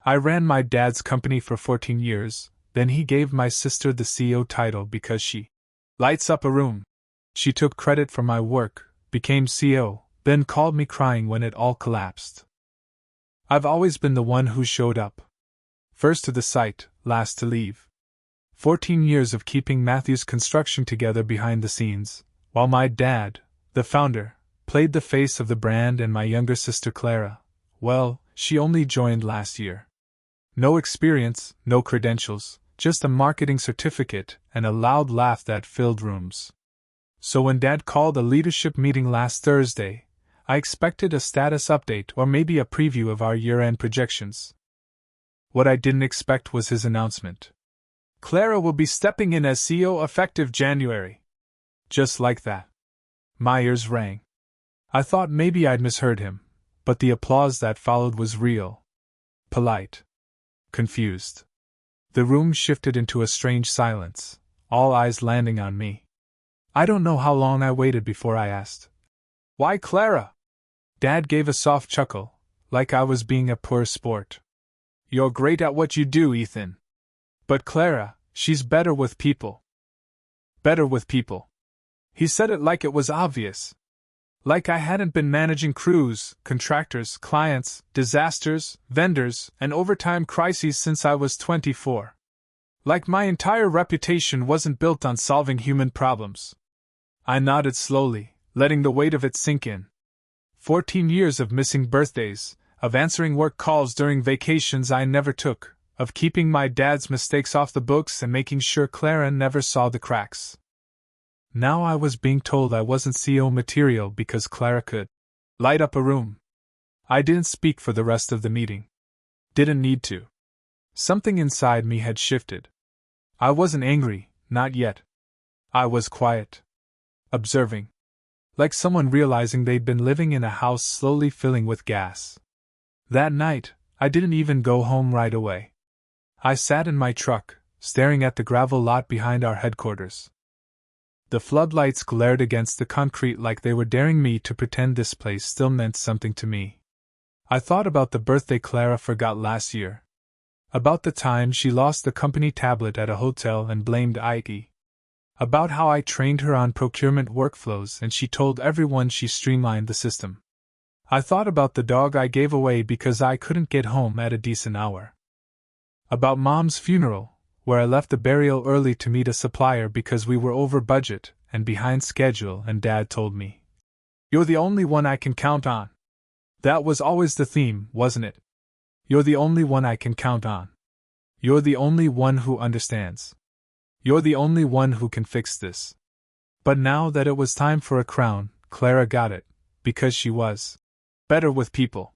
I ran my dad's company for 14 years, then he gave my sister the CEO title because she lights up a room. She took credit for my work, became CEO, then called me crying when it all collapsed. I've always been the one who showed up. First to the site, last to leave. 14 years of keeping Matthew's construction together behind the scenes, while my dad, the founder, played the face of the brand, and my younger sister Clara, well, she only joined last year. No experience, no credentials, just a marketing certificate and a loud laugh that filled rooms. So when Dad called a leadership meeting last Thursday, I expected a status update or maybe a preview of our year-end projections. What I didn't expect was his announcement. Clara will be stepping in as CEO effective January. Just like that. My ears rang. I thought maybe I'd misheard him, but the applause that followed was real. Polite. Confused. The room shifted into a strange silence, all eyes landing on me. I don't know how long I waited before I asked, "Why, Clara?" Dad gave a soft chuckle, like I was being a poor sport. "You're great at what you do, Ethan. But Clara, she's better with people." Better with people. He said it like it was obvious. Like I hadn't been managing crews, contractors, clients, disasters, vendors, and overtime crises since I was 24. Like my entire reputation wasn't built on solving human problems. I nodded slowly, letting the weight of it sink in. 14 years of missing birthdays, of answering work calls during vacations I never took, of keeping my dad's mistakes off the books and making sure Clara never saw the cracks. Now I was being told I wasn't CEO material because Clara could light up a room. I didn't speak for the rest of the meeting. Didn't need to. Something inside me had shifted. I wasn't angry, not yet. I was quiet. Observing. Like someone realizing they'd been living in a house slowly filling with gas. That night, I didn't even go home right away. I sat in my truck, staring at the gravel lot behind our headquarters. The floodlights glared against the concrete like they were daring me to pretend this place still meant something to me. I thought about the birthday Clara forgot last year. About the time she lost the company tablet at a hotel and blamed IT. About how I trained her on procurement workflows and she told everyone she streamlined the system. I thought about the dog I gave away because I couldn't get home at a decent hour. About Mom's funeral, where I left the burial early to meet a supplier because we were over budget and behind schedule, and Dad told me, "You're the only one I can count on." That was always the theme, wasn't it? You're the only one I can count on. You're the only one who understands. You're the only one who can fix this. But now that it was time for a crown, Clara got it, because she was better with people.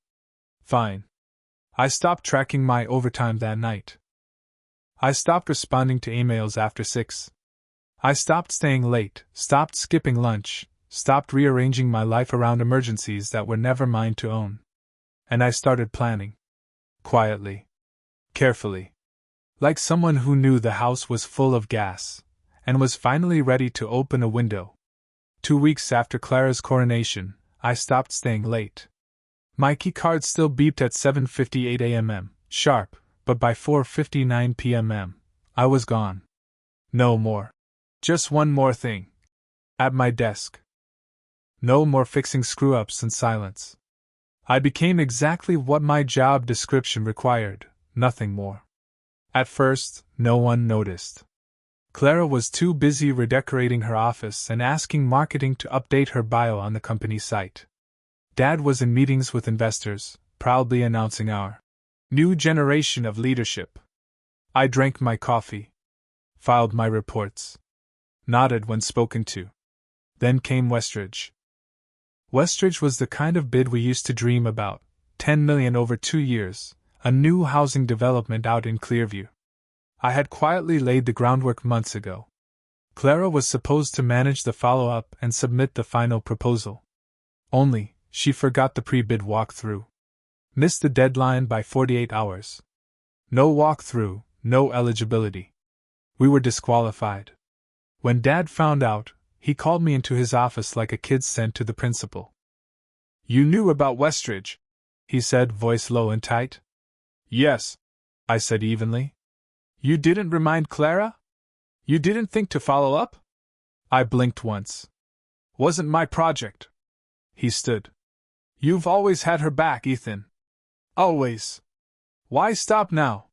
Fine. I stopped tracking my overtime that night. I stopped responding to emails after 6. I stopped staying late, stopped skipping lunch, stopped rearranging my life around emergencies that were never mine to own. And I started planning. Quietly. Carefully. Like someone who knew the house was full of gas, and was finally ready to open a window. 2 weeks after Clara's coronation, I stopped staying late. My keycard still beeped at 7:58 a.m. sharp, but by 4:59 p.m. I was gone. No more. Just one more thing. At my desk. No more fixing screw-ups and silence. I became exactly what my job description required, nothing more. At first, no one noticed. Clara was too busy redecorating her office and asking marketing to update her bio on the company site. Dad was in meetings with investors, proudly announcing our new generation of leadership. I drank my coffee, filed my reports, nodded when spoken to. Then came Westridge. Westridge was the kind of bid we used to dream about, 10 million over 2 years, a new housing development out in Clearview. I had quietly laid the groundwork months ago. Clara was supposed to manage the follow-up and submit the final proposal. Only, she forgot the pre-bid walkthrough. Missed the deadline by 48 hours. No walkthrough, no eligibility. We were disqualified. When Dad found out, he called me into his office like a kid sent to the principal. "You knew about Westridge," he said, voice low and tight. Yes, I said evenly. You didn't remind Clara? You didn't think to follow up? I blinked once. Wasn't my project. He stood. You've always had her back, Ethan. Always. Why stop now?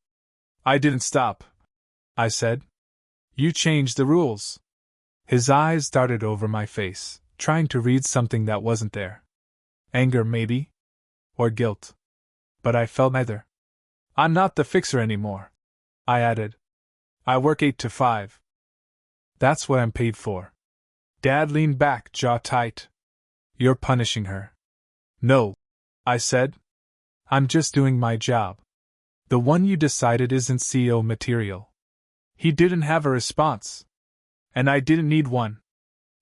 I didn't stop, I said. You changed the rules. His eyes darted over my face, trying to read something that wasn't there. Anger, maybe? Or guilt. But I felt neither. I'm not the fixer anymore, I added. I work 8 to 5. That's what I'm paid for. Dad leaned back, jaw tight. You're punishing her. No, I said. I'm just doing my job. The one you decided isn't CEO material. He didn't have a response. And I didn't need one.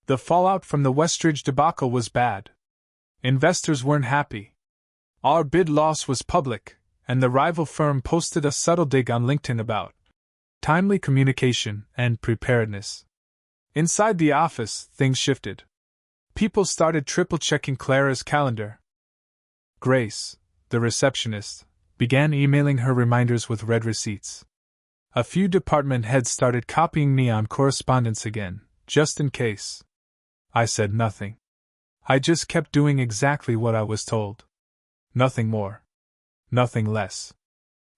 The fallout from the Westridge debacle was bad. Investors weren't happy. Our bid loss was public, and the rival firm posted a subtle dig on LinkedIn about timely communication and preparedness. Inside the office, things shifted. People started triple-checking Clara's calendar. Grace, the receptionist, began emailing her reminders with red receipts. A few department heads started copying me on correspondence again, just in case. I said nothing. I just kept doing exactly what I was told. Nothing more. Nothing less.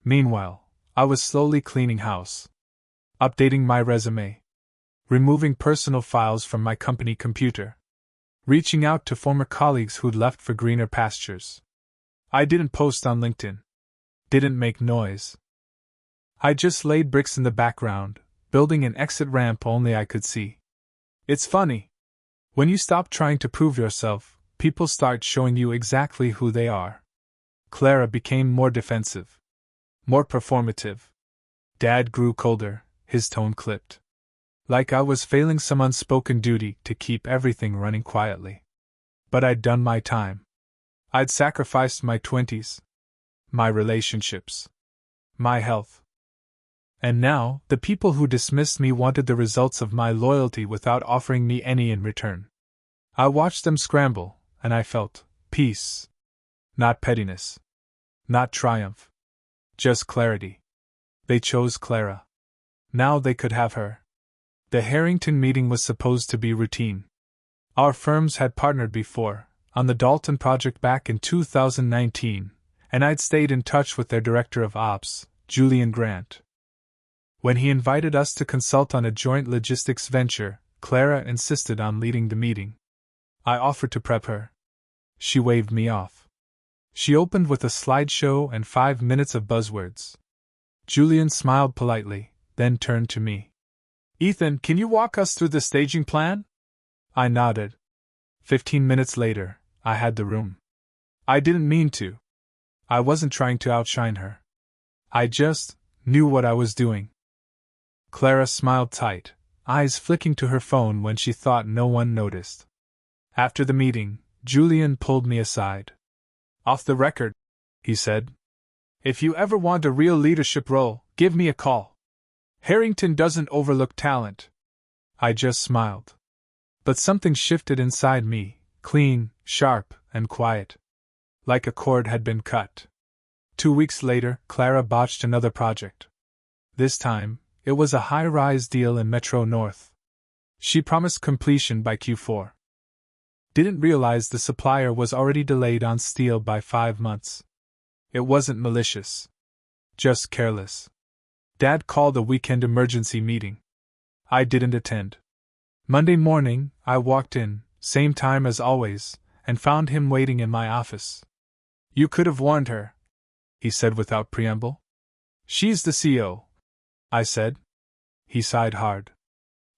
Meanwhile, I was slowly cleaning house. Updating my resume. Removing personal files from my company computer. Reaching out to former colleagues who'd left for greener pastures. I didn't post on LinkedIn. Didn't make noise. I just laid bricks in the background, building an exit ramp only I could see. It's funny. When you stop trying to prove yourself, people start showing you exactly who they are. Clara became more defensive. More performative. Dad grew colder, his tone clipped. Like I was failing some unspoken duty to keep everything running quietly. But I'd done my time. I'd sacrificed my 20s. My relationships. My health. And now, the people who dismissed me wanted the results of my loyalty without offering me any in return. I watched them scramble, and I felt peace. Not pettiness. Not triumph. Just clarity. They chose Clara. Now they could have her. The Harrington meeting was supposed to be routine. Our firms had partnered before, on the Dalton project back in 2019, and I'd stayed in touch with their director of ops, Julian Grant. When he invited us to consult on a joint logistics venture, Clara insisted on leading the meeting. I offered to prep her. She waved me off. She opened with a slideshow and 5 minutes of buzzwords. Julian smiled politely, then turned to me. Ethan, can you walk us through the staging plan? I nodded. 15 minutes later, I had the room. I didn't mean to. I wasn't trying to outshine her. I just knew what I was doing. Clara smiled tight, eyes flicking to her phone when she thought no one noticed. After the meeting, Julian pulled me aside. Off the record, he said. If you ever want a real leadership role, give me a call. Harrington doesn't overlook talent. I just smiled. But something shifted inside me, clean, sharp, and quiet. Like a cord had been cut. 2 weeks later, Clara botched another project. This time, it was a high-rise deal in Metro North. She promised completion by Q4. Didn't realize the supplier was already delayed on steel by 5 months. It wasn't malicious. Just careless. Dad called a weekend emergency meeting. I didn't attend. Monday morning, I walked in, same time as always, and found him waiting in my office. You could have warned her, he said without preamble. She's the CEO, I said. He sighed hard.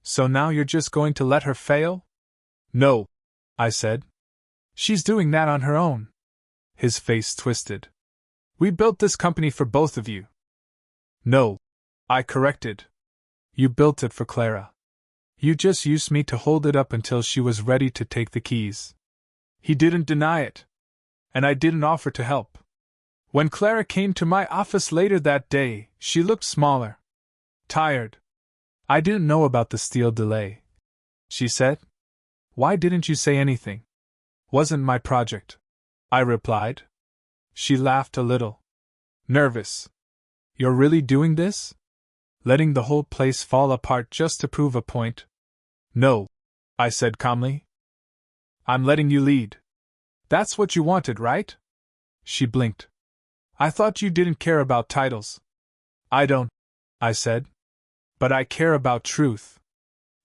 So now you're just going to let her fail? No, I said. She's doing that on her own. His face twisted. We built this company for both of you. No, I corrected. You built it for Clara. You just used me to hold it up until she was ready to take the keys. He didn't deny it. And I didn't offer to help. When Clara came to my office later that day, she looked smaller. Tired. I didn't know about the steel delay, she said. Why didn't you say anything? Wasn't my project, I replied. She laughed a little. Nervous. You're really doing this? Letting the whole place fall apart just to prove a point? No, I said calmly. I'm letting you lead. That's what you wanted, right? She blinked. I thought you didn't care about titles. I don't, I said. But I care about truth.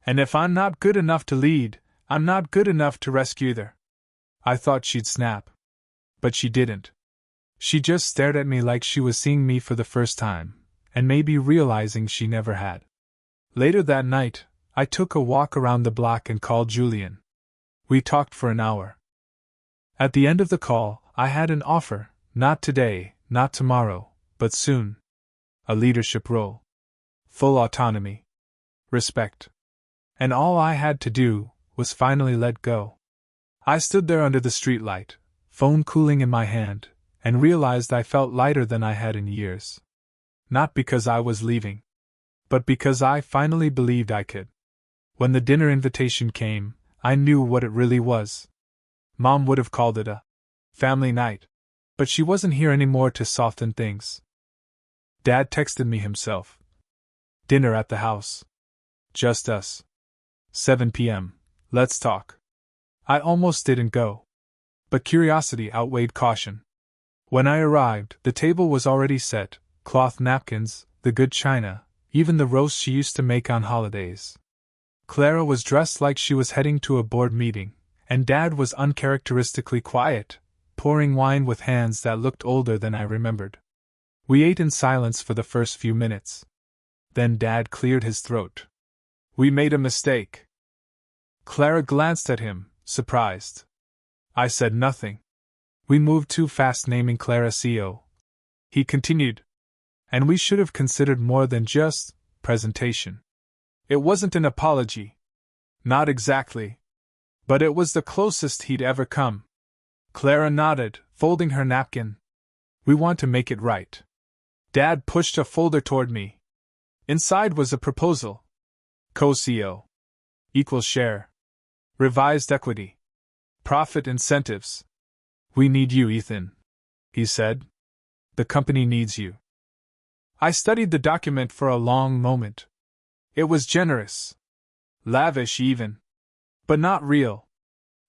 And if I'm not good enough to lead, I'm not good enough to rescue either. I thought she'd snap. But she didn't. She just stared at me like she was seeing me for the first time, and maybe realizing she never had. Later that night, I took a walk around the block and called Julian. We talked for an hour. At the end of the call, I had an offer, not today, not tomorrow, but soon. A leadership role. Full autonomy. Respect. And all I had to do was finally let go. I stood there under the streetlight, phone cooling in my hand, and realized I felt lighter than I had in years. Not because I was leaving, but because I finally believed I could. When the dinner invitation came, I knew what it really was. Mom would have called it a family night, but she wasn't here anymore to soften things. Dad texted me himself. Dinner at the house. Just us. 7 p.m. Let's talk. I almost didn't go. But curiosity outweighed caution. When I arrived, the table was already set, cloth napkins, the good china, even the roast she used to make on holidays. Clara was dressed like she was heading to a board meeting, and Dad was uncharacteristically quiet, pouring wine with hands that looked older than I remembered. We ate in silence for the first few minutes. Then Dad cleared his throat. We made a mistake. Clara glanced at him, surprised. I said nothing. We moved too fast naming Clara CEO. He continued. And we should have considered more than just presentation. It wasn't an apology. Not exactly. But it was the closest he'd ever come. Clara nodded, folding her napkin. We want to make it right. Dad pushed a folder toward me. Inside was a proposal. Co-CEO. Equal share. Revised equity. Profit incentives. We need you, Ethan, he said. The company needs you. I studied the document for a long moment. It was generous. Lavish even. But not real.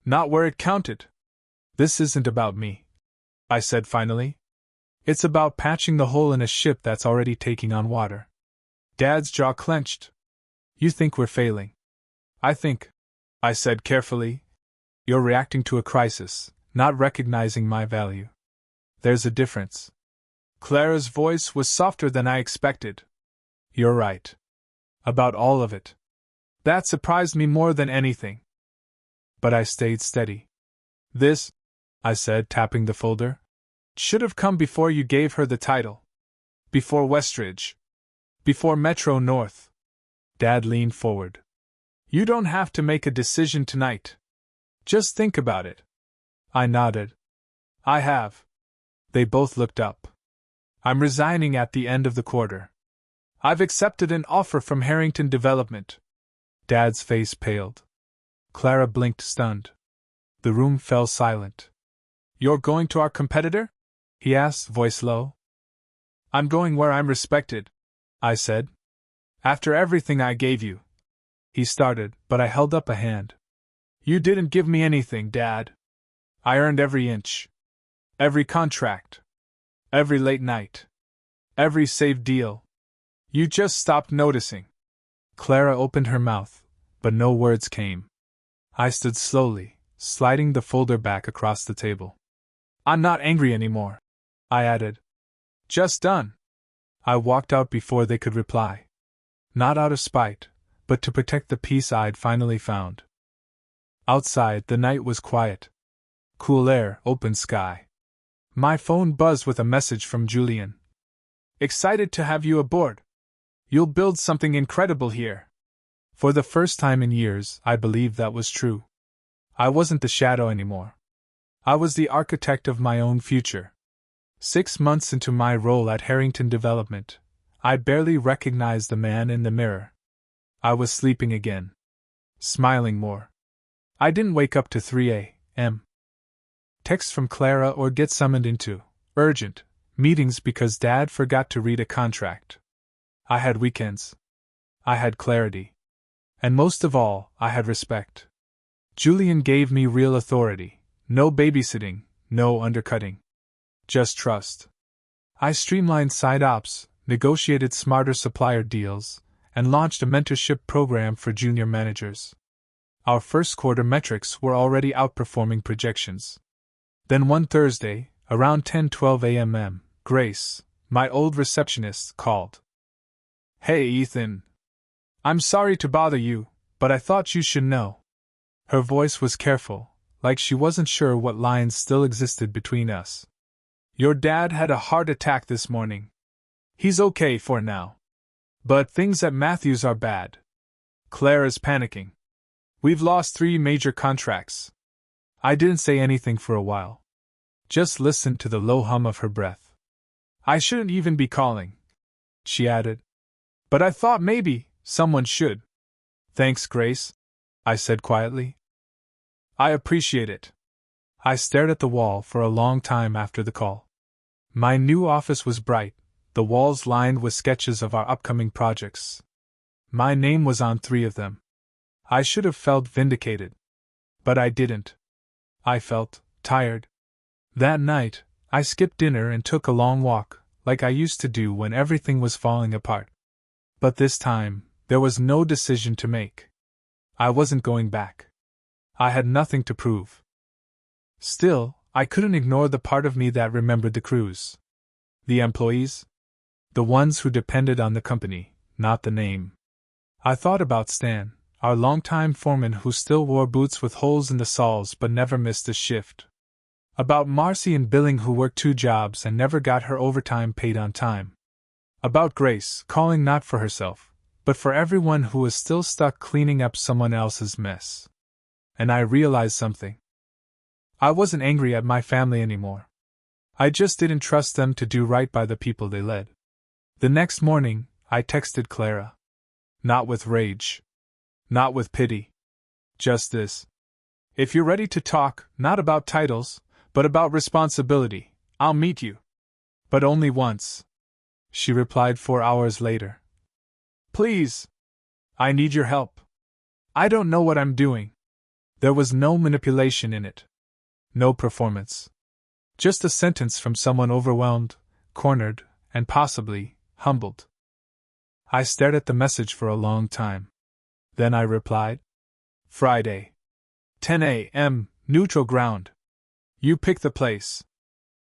Not where it counted. This isn't about me, I said finally. It's about patching the hole in a ship that's already taking on water. Dad's jaw clenched. You think we're failing. I think, I said carefully, you're reacting to a crisis, not recognizing my value. There's a difference. Clara's voice was softer than I expected. You're right. About all of it. That surprised me more than anything. But I stayed steady. This, I said, tapping the folder, should have come before you gave her the title. Before Westridge. Before Metro North. Dad leaned forward. You don't have to make a decision tonight. Just think about it. I nodded. I have. They both looked up. I'm resigning at the end of the quarter. I've accepted an offer from Harrington Development. Dad's face paled. Clara blinked, stunned. The room fell silent. You're going to our competitor? He asked, voice low. I'm going where I'm respected, I said. After everything I gave you. He started, but I held up a hand. You didn't give me anything, Dad. I earned every inch. Every contract. Every late night. Every saved deal. You just stopped noticing. Clara opened her mouth, but no words came. I stood slowly, sliding the folder back across the table. I'm not angry anymore, I added. Just done. I walked out before they could reply. Not out of spite, but to protect the peace I'd finally found. Outside, the night was quiet. Cool air, open sky. My phone buzzed with a message from Julian. Excited to have you aboard. You'll build something incredible here. For the first time in years, I believed that was true. I wasn't the shadow anymore. I was the architect of my own future. 6 months into my role at Harrington Development, I barely recognized the man in the mirror. I was sleeping again. Smiling more. I didn't wake up to 3 a.m. Text from Clara or get summoned into urgent meetings because Dad forgot to read a contract. I had weekends. I had clarity. And most of all, I had respect. Julian gave me real authority. No babysitting, no undercutting. Just trust. I streamlined side ops, negotiated smarter supplier deals, and launched a mentorship program for junior managers. Our first quarter metrics were already outperforming projections. Then one Thursday, around 10:12 a.m., Grace, my old receptionist, called. "Hey, Ethan. I'm sorry to bother you, but I thought you should know." Her voice was careful, like she wasn't sure what lines still existed between us. "Your dad had a heart attack this morning. He's okay for now. But things at Matthews are bad. Clara's panicking. We've lost 3 major contracts." I didn't say anything for a while. Just listened to the low hum of her breath. "I shouldn't even be calling," she added. "But I thought maybe someone should." "Thanks, Grace," I said quietly. "I appreciate it." I stared at the wall for a long time after the call. My new office was bright, the walls lined with sketches of our upcoming projects. My name was on 3 of them. I should have felt vindicated. But I didn't. I felt tired. That night, I skipped dinner and took a long walk, like I used to do when everything was falling apart. But this time, there was no decision to make. I wasn't going back. I had nothing to prove. Still, I couldn't ignore the part of me that remembered the crews. The employees? The ones who depended on the company, not the name. I thought about Stan, our longtime foreman who still wore boots with holes in the soles but never missed a shift. About Marcy and Billing who worked 2 jobs and never got her overtime paid on time. About Grace, calling not for herself, but for everyone who was still stuck cleaning up someone else's mess. And I realized something. I wasn't angry at my family anymore. I just didn't trust them to do right by the people they led. The next morning, I texted Clara. Not with rage. Not with pity. Just this. "If you're ready to talk, not about titles, but about responsibility, I'll meet you." But only once. She replied 4 hours later. "Please. I need your help. I don't know what I'm doing." There was no manipulation in it. No performance. Just a sentence from someone overwhelmed, cornered, and possibly humbled. I stared at the message for a long time. Then I replied. "Friday. 10 a.m., neutral ground. You pick the place."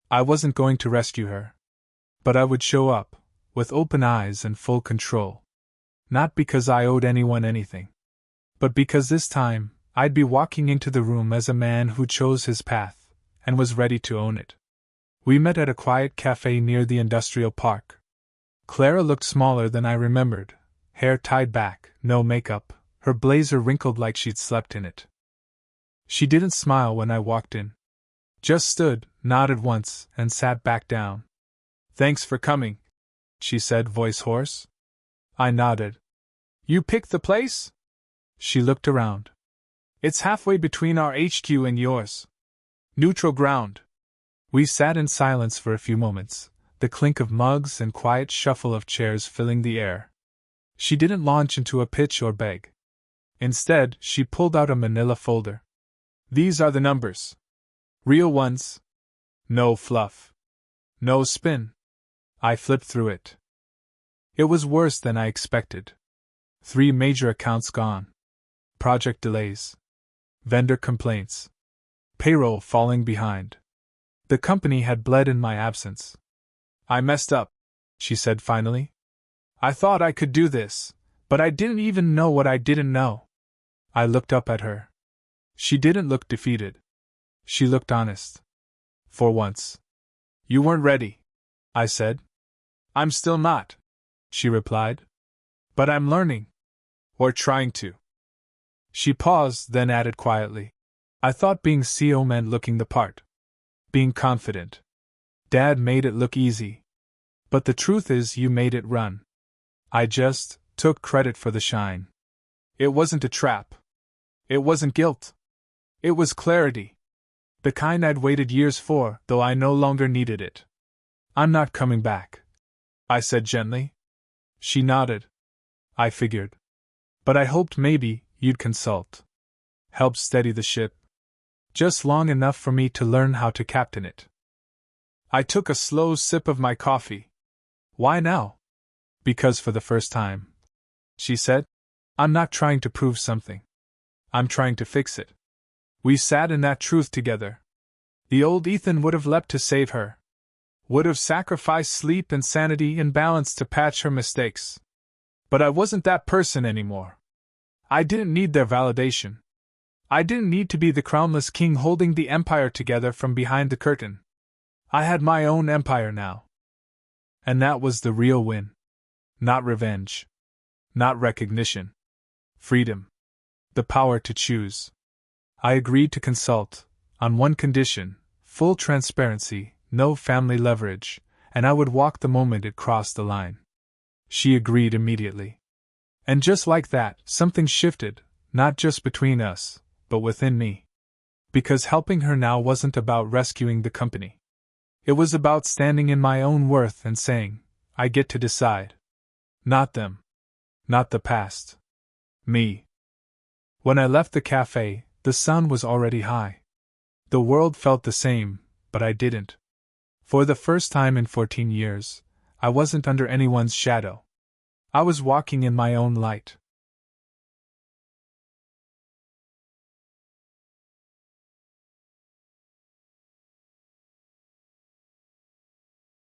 I wasn't going to rescue her. But I would show up, with open eyes and full control. Not because I owed anyone anything. But because this time, I'd be walking into the room as a man who chose his path, and was ready to own it. We met at a quiet cafe near the industrial park. Clara looked smaller than I remembered, hair tied back, no makeup, her blazer wrinkled like she'd slept in it. She didn't smile when I walked in. Just stood, nodded once, and sat back down. "Thanks for coming," she said, voice hoarse. I nodded. "You picked the place?" She looked around. "It's halfway between our HQ and yours. Neutral ground." We sat in silence for a few moments, the clink of mugs and quiet shuffle of chairs filling the air. She didn't launch into a pitch or beg. Instead, she pulled out a manila folder. "These are the numbers. Real ones. No fluff. No spin." I flipped through it. It was worse than I expected. 3 major accounts gone. Project delays. Vendor complaints. Payroll falling behind. The company had bled in my absence. "I messed up," she said finally. "I thought I could do this, but I didn't even know what I didn't know." I looked up at her. She didn't look defeated. She looked honest. For once. "You weren't ready," I said. "I'm still not," she replied. "But I'm learning. Or trying to." She paused, then added quietly. "I thought being CO meant looking the part. Being confident. Dad made it look easy. But the truth is you made it run. I just took credit for the shine. It wasn't a trap. It wasn't guilt. It was clarity. The kind I'd waited years for, though I no longer needed it. I'm not coming back, I said gently. She nodded. I figured. But I hoped maybe you'd consult. Help steady the ship. Just long enough for me to learn how to captain it. I took a slow sip of my coffee. Why now? Because for the first time, she said, I'm not trying to prove something. I'm trying to fix it. We sat in that truth together. The old Ethan would have leapt to save her. Would have sacrificed sleep and sanity and balance to patch her mistakes. But I wasn't that person anymore. I didn't need their validation. I didn't need to be the crownless king holding the empire together from behind the curtain. I had my own empire now. And that was the real win. Not revenge. Not recognition. Freedom. The power to choose. I agreed to consult, on one condition: full transparency, no family leverage, and I would walk the moment it crossed the line. She agreed immediately. And just like that, something shifted, not just between us, but within me. Because helping her now wasn't about rescuing the company. It was about standing in my own worth and saying, I get to decide. Not them. Not the past. Me. When I left the cafe, the sun was already high. The world felt the same, but I didn't. For the first time in 14 years, I wasn't under anyone's shadow. I was walking in my own light.